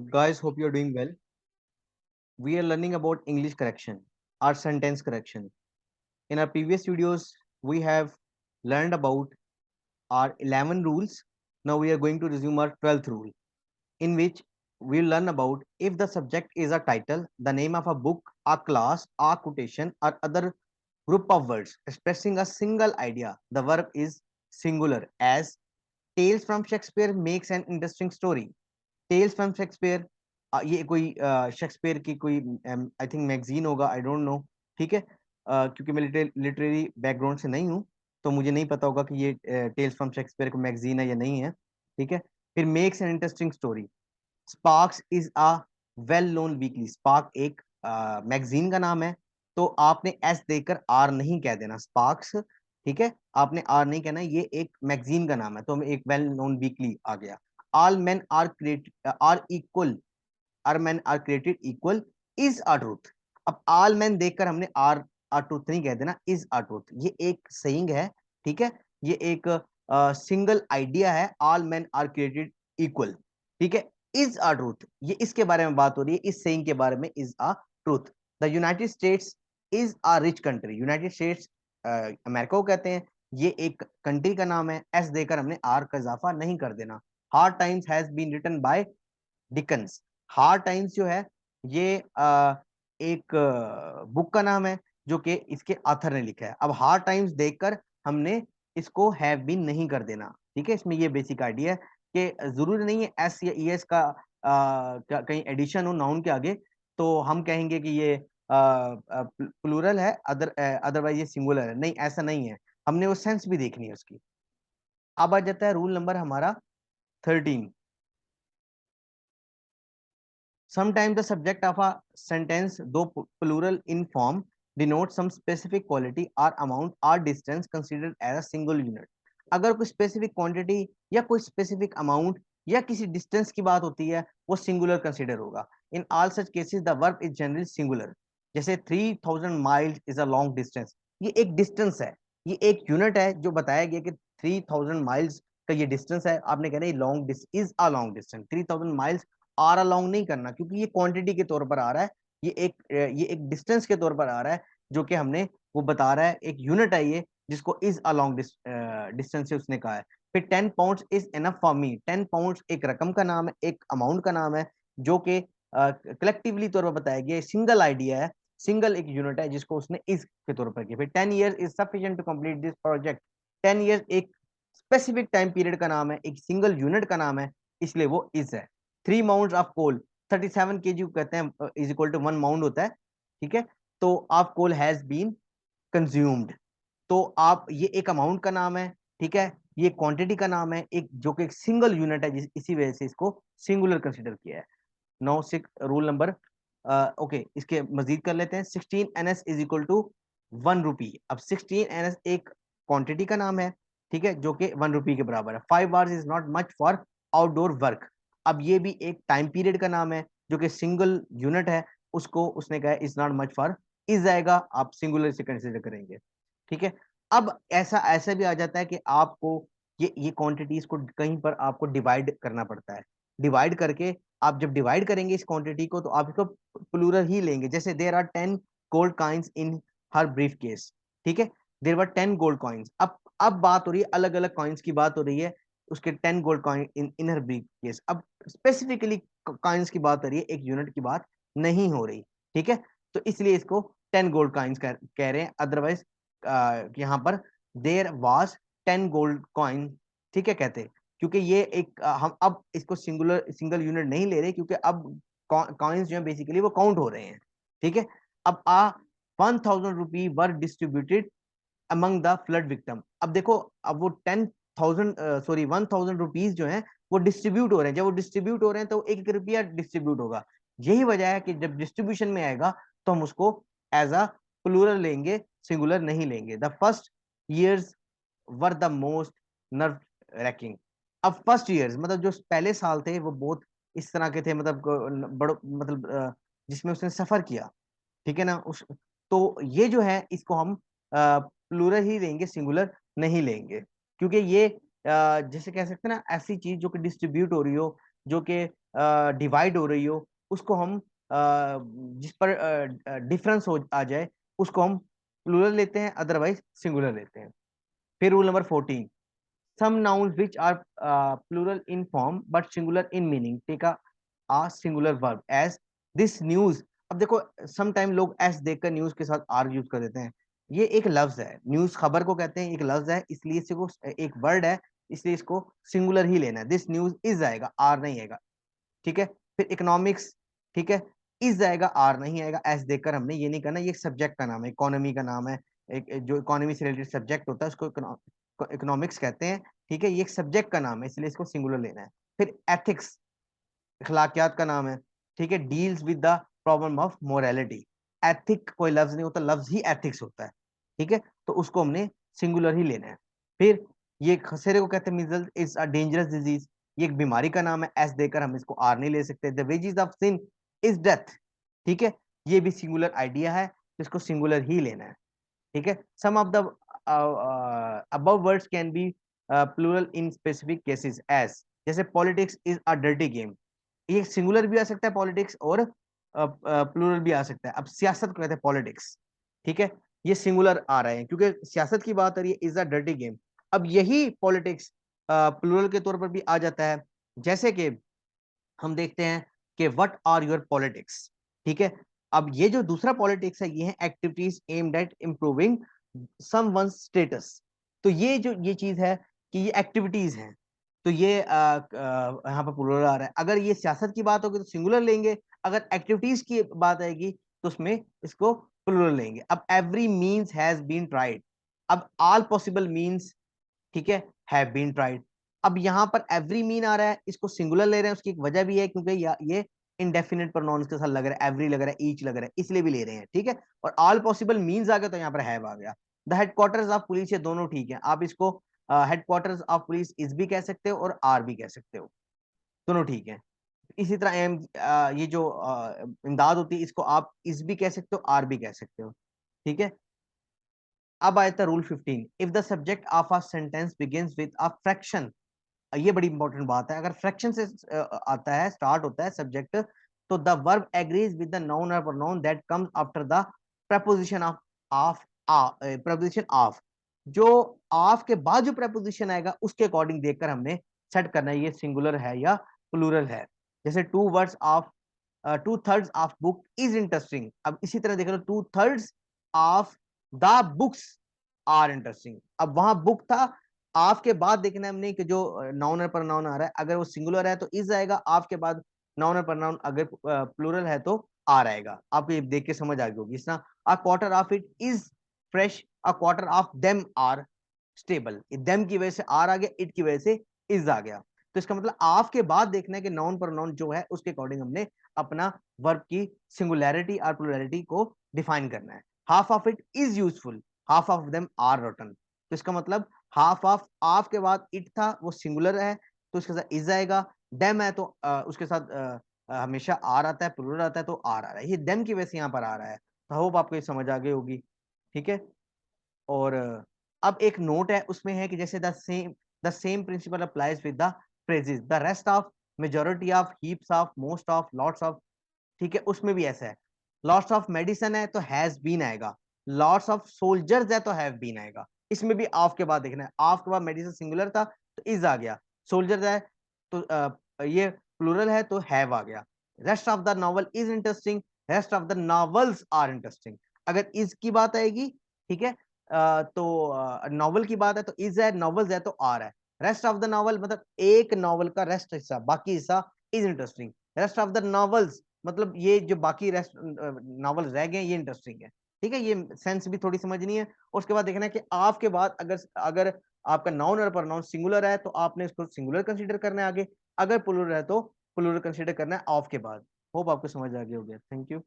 Guys, hope you're doing well. We are learning about English correction, our sentence correction. In our previous videos, we have learned about our 11 rules. Now we are going to resume our 12th rule, in which we'll learn about if the subject is a title, the name of a book, a class, a quotation, or other group of words expressing a single idea, the verb is singular, as Tales from Shakespeare makes an interesting story. Tales from Shakespeare, ये कोई Shakespeare की कोई I think magazine होगा, I don't know. ठीक है, क्योंकि मैं literary background से नहीं हूँ, तो मुझे नहीं पता होगा कि ये टेल्स फ्रॉम शेक्सपियर को मैगजीन है या नहीं है। ठीक है, फिर makes an interesting story. Sparks is a well known weekly, spark एक मैगजीन का नाम है, तो आपने एस देकर आर नहीं कह देना, स्पार्क्स। ठीक है, आपने आर नहीं कहना, ये एक मैगजीन का नाम है, तो एक वेल नोन वीकली आ गया। All man are created are equal, are man are created equal is a truth. अब ऑल मैन देखकर हमने आर आर ट्रूथ नहीं कह देना, इज अ ट्रूथ, ये एक सेइंग है। ठीक है, ये एक सिंगल आइडिया है, all man are created equal. ठीक है, इज अ ट्रूथ, ये इसके बारे में बात हो रही है, इस सेइंग के बारे में, is a truth. The United states is a rich country, United states America को कहते हैं, ये एक कंट्री का नाम है, एस देकर हमने आर का इजाफा नहीं कर देना। Hard times has been written by Dickens, hard times जो है ये एक बुक का नाम है जो कि इसके ऑथर ने लिखा है। अब हार्ड टाइम्स देखकर हमने इसको हैव बीन नहीं कर देना। ठीक है, इसमें ये बेसिक आइडिया है कि जरूरी नहीं है एस या ई एस का कहीं एडिशन हो नाउन के आगे तो हम कहेंगे कि ये प्लूरल है, अदरवाइज ये सिंगुलर है, नहीं ऐसा नहीं है, हमने वो सेंस भी देखनी है उसकी। अब आ जाता है रूल नंबर हमारा 13। Sometimes the subject of a sentence, though plural in form, denotes some specific quality or amount or distance considered as a single unit. अगर कोई स्पेसिफिक क्वांटिटी या कोई स्पेसिफिक अमाउंट या किसी डिस्टेंस की बात होती है, वो सिंगुलर कंसीडर होगा। In all such cases the verb is generally singular. जैसे 3000 miles is a long distance, ये एक डिस्टेंस है, ये एक यूनिट है जो बताया गया कि 3000 माइल्स का ये डिस्टेंस है। आपने कहना long is a long distance, 3000 miles are along नहीं करना, क्योंकि ये क्वांटिटी के तौर पर आ रहा है, ये एक डिस्टेंस के तौर पर आ रहा है, जो कि हमने वो बता रहा है, एक यूनिट है ये जिसको इज अलोंग डिस्टेंस से उसने कहा है। फिर 10 pounds is enough for me, 10 pounds एक रकम का नाम है, एक अमाउंट का नाम है, जो कि कलेक्टिवली तौर पर बताया गया, सिंगल आइडिया है, सिंगल एक यूनिट है जिसको उसने इज के तौर पर किया। फिर 10 years is sufficient to complete this project, 10 years एक स्पेसिफिक टाइम पीरियड का नाम है, एक सिंगल यूनिट का नाम है, इसलिए वो इज है। 3 माउंड ऑफ कोल, 37 केजी कहते हैं, इज इक्वल टू 1 माउंड होता है। ठीक है, तो of coal has been consumed, तो आप ये एक अमाउंट का नाम है। ठीक है, ये क्वांटिटी का नाम है, एक जो कि एक सिंगल यूनिट है, इसी वजह से इसको सिंगुलर कंसीडर किया है। नाउ रूल नंबर ओके, इसके मजीद कर लेते हैं। 16 NS इज इक्वल टू 1 रुपी। अब 16 NS एक क्वांटिटी का नाम है, ठीक है, जो कि 1 रुपी के बराबर है। 5 hours is not much for outdoor work, अब ये भी एक टाइम पीरियड का नाम है जो कि सिंगल यूनिट है, उसको उसने कहा is not much for, is आएगा, आप सिंगुलर से कंसिडर करेंगे। ठीक है, अब ऐसा ऐसा भी आ जाता है कि आपको ये क्वांटिटीज को कहीं पर आपको डिवाइड करना पड़ता है। डिवाइड करके आप जब डिवाइड करेंगे इस क्वांटिटी को, तो आप इसको प्लूरल ही लेंगे। जैसे there are 10 gold coins in her briefcase. ठीक है, देयर वर 10 गोल्ड कॉइन्स। अब बात हो रही है अलग अलग कॉइन्स की बात हो रही है, उसके 10 gold coin in her brief case. अब स्पेसिफिकली कॉइन्स की बात हो रही है, एक यूनिट की बात नहीं हो रही। ठीक है, तो इसलिए इसको 10 गोल्ड कॉइन्स कह रहे हैं। अदरवाइज यहाँ पर देयर वाज 10 गोल्ड कॉइन, ठीक है, कहते हैं, क्योंकि ये एक हम अब इसको सिंगल यूनिट नहीं ले रहे, क्योंकि अब कॉइन्स जो है बेसिकली वो काउंट हो रहे हैं। ठीक है, अब 1000 rupee were distributed among the flood victim. अब देखो, अब वो 1000 जो है वो डिस्ट्रीब्यूट हो रहे हैं, जब वो डिस्ट्रीब्यूट हो रहे हैं तो एक एक रुपया डिस्ट्रीब्यूट होगा। यही वजह है कि जब डिस्ट्रीब्यूशन में आएगा तो हम उसको एज अ प्लूरल लेंगे, सिंगुलर नहीं लेंगे। The first years were the most nerve ranking. अब फर्स्ट ईयर्स मतलब जो पहले साल थे वो बहुत इस तरह के थे, मतलब बड़ो मतलब जिसमें उसने सफर किया। ठीक है ना, उस तो ये जो है इसको हम प्लूरल ही लेंगे, सिंगुलर नहीं लेंगे, क्योंकि ये जैसे कह सकते हैं ना, ऐसी चीज जो कि डिस्ट्रीब्यूट हो रही हो, जो कि डिवाइड हो रही हो, उसको हम जिस पर डिफरेंस हो आ जाए उसको हम प्लूरल लेते हैं, अदरवाइज सिंगुलर लेते हैं। फिर rule number 14, some nouns which are plural in form but singular in meaning take a singular verb as this news। अब देखो सम टाइम लोग एस देखकर न्यूज के साथ आर यूज कर देते हैं। ये एक लफ्ज है, न्यूज खबर को कहते हैं, एक लफ्ज है, इसलिए इसको एक वर्ड है, इसलिए इसको सिंगुलर ही लेना है। दिस न्यूज इज आएगा, आर नहीं आएगा, ठीक है। फिर इकोनॉमिक्स, ठीक है, इज आएगा, आर नहीं आएगा। एस देखकर हमने ये नहीं करना, ये सब्जेक्ट का नाम है, इकोनॉमी का नाम है, एक जो इकोनॉमी से रिलेटेड सब्जेक्ट होता है उसको इकोनॉमिक्स कहते हैं, ठीक है। ये एक सब्जेक्ट का नाम है, इसलिए इसको सिंगुलर लेना है। फिर एथिक्स, अखलाकियात का नाम है, ठीक है, deals with the problem of morality. Ethic कोई लफ्ज नहीं होता, लफ्ज ही एथिक्स होता है, ठीक है, तो उसको हमने सिंगुलर ही लेना है। फिर ये खसेरे को कहते हैं measles is a dangerous disease, ये एक बीमारी का नाम है, एस देकर हम इसको आर नहीं ले सकते। The wages of sin is death, ठीक है, ये भी सिंगुलर आइडिया है, इसको सिंगुलर ही लेना है, ठीक है। Some of the above words can be plural in specific cases as, जैसे politics is a dirty game, ये सिंगुलर भी आ सकता है पॉलिटिक्स और प्लूरल भी आ सकता है। अब सियासत को कहते हैं पॉलिटिक्स, ठीक है, ये सिंगुलर आ रहे हैं क्योंकि सियासत की बात आ रही है, इज अ डर्टी गेम। अब यही पॉलिटिक्स प्लूरल के तौर पर भी आ जाता है, जैसे कि हम देखते हैं कि व्हाट आर योर पॉलिटिक्स, ठीक है। अब ये जो दूसरा पॉलिटिक्स है, ये है activities aimed at improving someone status. तो ये जो ये चीज है कि ये एक्टिविटीज हैं, तो ये यहाँ पर प्लूरल आ रहा है। अगर ये सियासत की बात होगी तो सिंगुलर लेंगे, अगर एक्टिविटीज की बात आएगी तो उसमें इसको प्लूरल लेंगे। अब every means has been tried, अब ऑल पॉसिबल मीन्स, ठीक है, हैव बीन ट्राइड। अब यहाँ पर एवरी मीन आ रहा है, इसको सिंगुलर ले रहे हैं, उसकी एक वजह भी है क्योंकि ये इंडेफिनिट प्रोनाउंस के साथ लग रहा है, एवरी लग रहा है, ईच लग रहा है, इसलिए भी ले रहे हैं, ठीक है। और ऑल पॉसिबल मीन्स आ गया तो यहाँ पर हैव आ गया। द हेडक्वार्टर्स ऑफ पुलिस, ये दोनों ठीक है, आप इसको हेडक्वार्टर्स ऑफ पुलिस इज भी कह सकते हो और आर भी कह सकते हो, दोनों ठीक है। इसी तरह ये जो इमदाद होती है, इसको आप इस भी कह सकते हो, आर भी कह सकते हो, ठीक है। अब आया था rule 15, if the subject of a sentence begins with a fraction, ये बड़ी इंपॉर्टेंट बात है, अगर फ्रैक्शन से आता है, स्टार्ट होता है सब्जेक्ट, तो the verb agrees with the noun और pronoun that comes after the preposition of preposition of, जो ऑफ के बाद जो प्रपोजिशन आएगा उसके अकॉर्डिंग देखकर हमने सेट करना है ये सिंगुलर है या प्लूरल है। जैसे two words of, two thirds of book is interesting, अब इसी तरह देख लो, two thirds of the books are interesting. अब वहां बुक था, ऑफ के बाद देखना है हमने कि जो नाउन और प्रोनाउन आ रहा है, अगर वो सिंगुलर है तो इज आएगा, ऑफ के बाद नाउन और प्रोनाउन अगर प्लूरल है तो आर आएगा। आपको ये देख के समझ आ गई होगी। इस तरह a quarter of it is fresh, a quarter of them are stable, them की वजह से आर आ गया, इट की वजह से इज आ गया। तो इसका मतलब ऑफ के बाद देखना है कि नाउन प्रोनाउन जो है उसके अकॉर्डिंग हमने अपना वर्ब की सिंगुलैरिटी और प्लूरैलिटी को डिफाइन करना है। Half of it is useful, half of them are rotten, तो इसका मतलब हाफ ऑफ के बाद इट था, वो सिंगुलर है तो उसके साथ इज आएगा। देम है तो उसके साथ हमेशा आर आता है, प्लूरल आता है तो आर आ रहा है, ये देम की वजह से यहाँ पर आ रहा है। तो होप आपको ये समझ आ गई होगी, ठीक है। और अब एक नोट है, उसमें है कि जैसे the same principle applies with the phrases the rest of, majority of, heaps of, most of, lots of, ठीक है, उसमें भी ऐसा है। लॉट्स ऑफ मेडिसिन है तो हैज बीन आएगा, लॉट्स ऑफ सोल्जर्स है तो हैव बीन आएगा। इसमें भी ऑफ के बाद देखना है, ऑफ के बाद मेडिसिन सिंगुलर था तो इज आ गया, सोल्जर्स है तो ये प्लूरल है तो हैव आ गया। Rest of the novel is interesting, rest of the novels are interesting, अगर इज की बात आएगी, ठीक है, तो नॉवल की बात है तो इज है, नॉवेल्स है तो आर है। रेस्ट ऑफ द नॉवल मतलब एक नॉवल का रेस्ट हिस्सा, बाकी हिस्सा is interesting. Rest of the novels मतलब ये जो बाकी रेस्ट नॉवल रह गए ये इंटरेस्टिंग है, ठीक है। ये सेंस भी थोड़ी समझनी है। और उसके बाद देखना है कि आप के बाद अगर अगर आपका नाउन और प्रोनाउन सिंगुलर है तो आपने इसको सिंगुलर कंसीडर करना है आगे, अगर प्लूरल है तो प्लूरल कंसीडर करना है ऑफ के बाद। होप आपको समझ आ गया होगा। Thank you.